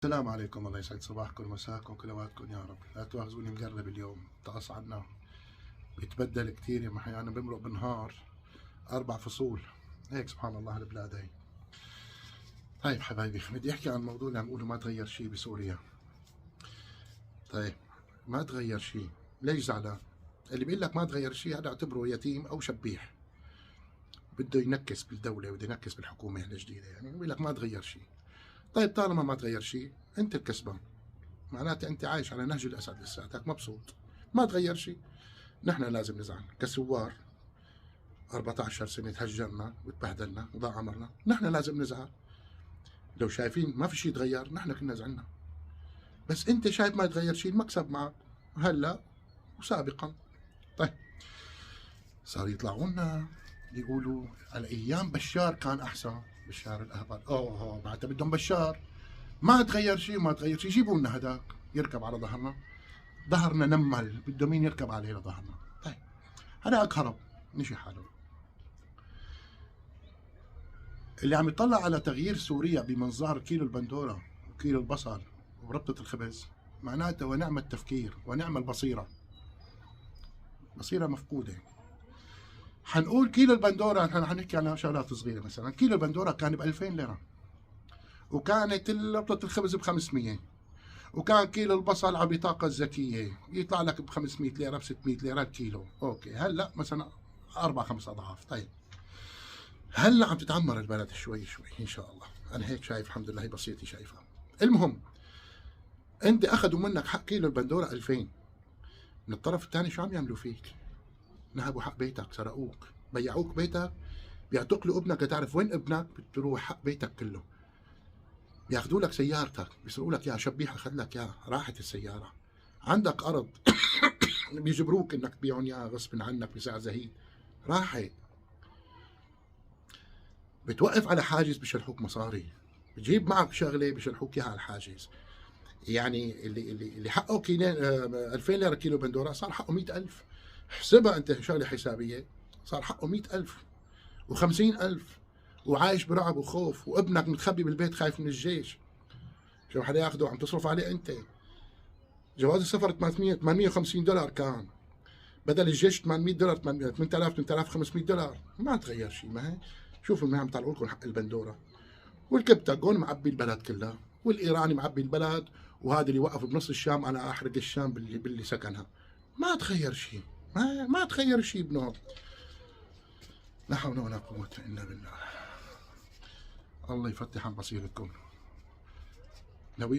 السلام عليكم، الله يسعد صباحكم ومساكم كلواتكم يا رب. لا تواخذوني مقرب اليوم، طقس عنا بيتبدل كثير يا محي. انا بمرق بالنهار 4 فصول هيك، سبحان الله البلاد هي. طيب حبايبي، بدي احكي عن موضوع اللي عم بقولوا ما تغير شيء بسوريا. طيب ما تغير شيء، ليش زعلان؟ اللي بيقول لك ما تغير شيء هذا اعتبره يتيم او شبيح، بده ينكس بالدولة، بده ينكس بالحكومة الجديدة. يعني بيقول لك ما تغير شيء. طيب طالما ما تغير شيء انت الكسبان، معناته انت عايش على نهج الاسد لساتك مبسوط. ما تغير شيء. نحن لازم نزعل كثوار، 14 سنة تهجرنا وتبهدلنا وضاع عمرنا، نحن لازم نزعل. لو شايفين ما في شيء تغير نحن كنا زعلنا، بس انت شايف ما يتغير شيء، المكسب معك هلا وسابقا. طيب صار يطلعوا لنا يقولوا على ايام بشار كان احسن، بشار الاهبل. اوه معناتها بدهم بشار ما تغير شيء وما تغير شيء، جيبوا لنا هداك يركب على ظهرنا. ظهرنا نمل، بده مين يركب علينا ظهرنا؟ طيب هذاك هرب مشي حاله. اللي عم يطلع على تغيير سوريا بمنظار كيلو البندوره وكيلو البصل وربطه الخبز، معناته ونعم التفكير ونعم البصيره، بصيره مفقوده. حنقول كيلو البندوره، نحن حنحكي عن شغلات صغيره. مثلا كيلو البندوره كان ب 2000 ليره، وكانت ربطه الخبز ب 500، وكان كيلو البصل على بطاقه الذكيه يطلع لك ب 500 ليره ب 600 ليره الكيلو. اوكي، هلا مثلا 4-5 اضعاف. طيب هلا عم تتعمر البلد شوي شوي ان شاء الله، انا هيك شايف الحمد لله، هي بسيطه شايفها. المهم انت اخذوا منك حق كيلو البندوره 2000، من الطرف الثاني شو عم يعملوا فيك؟ نهبوا حق بيتك، سرقوك، بيعوك بيتك، بيعتقلوا ابنك. تعرف وين ابنك؟ بتروح حق بيتك كله. بياخذوا لك سيارتك، بيسرقوا لك اياها. شبيح اخذ لك اياها، راحت السياره. عندك ارض بيجبروك انك تبيعهم اياها غصب عنك بسعر زهيد، راحت. بتوقف على حاجز بشلحوك مصاري، بتجيب معك شغله بشلحوك اياها على الحاجز. يعني اللي حقه كيلين 2000 ليره كيلو بندوره صار حقه 100,000. احسبها انت شغله حسابيه، صار حقه 100,000 و50,000، وعايش برعب وخوف، وابنك متخبي بالبيت خايف من الجيش. شو حدا ياخده وعم تصرف عليه انت. جواز السفر 850 دولار كان، بدل الجيش 800 دولار، 8000 8500 دولار. ما تغير شيء. ما هي شوفوا ما عم يطلعوا لكم حق البندوره، والكبتاجون معبي البلد كلها، والايراني معبي البلد، وهذا اللي وقف بنص الشام انا احرق الشام باللي سكنها. ما تغير شيء، ما تغير شيء ابنهم. لا حول ولا قوة الا بالله. الله يفتح عن بصيرتكم.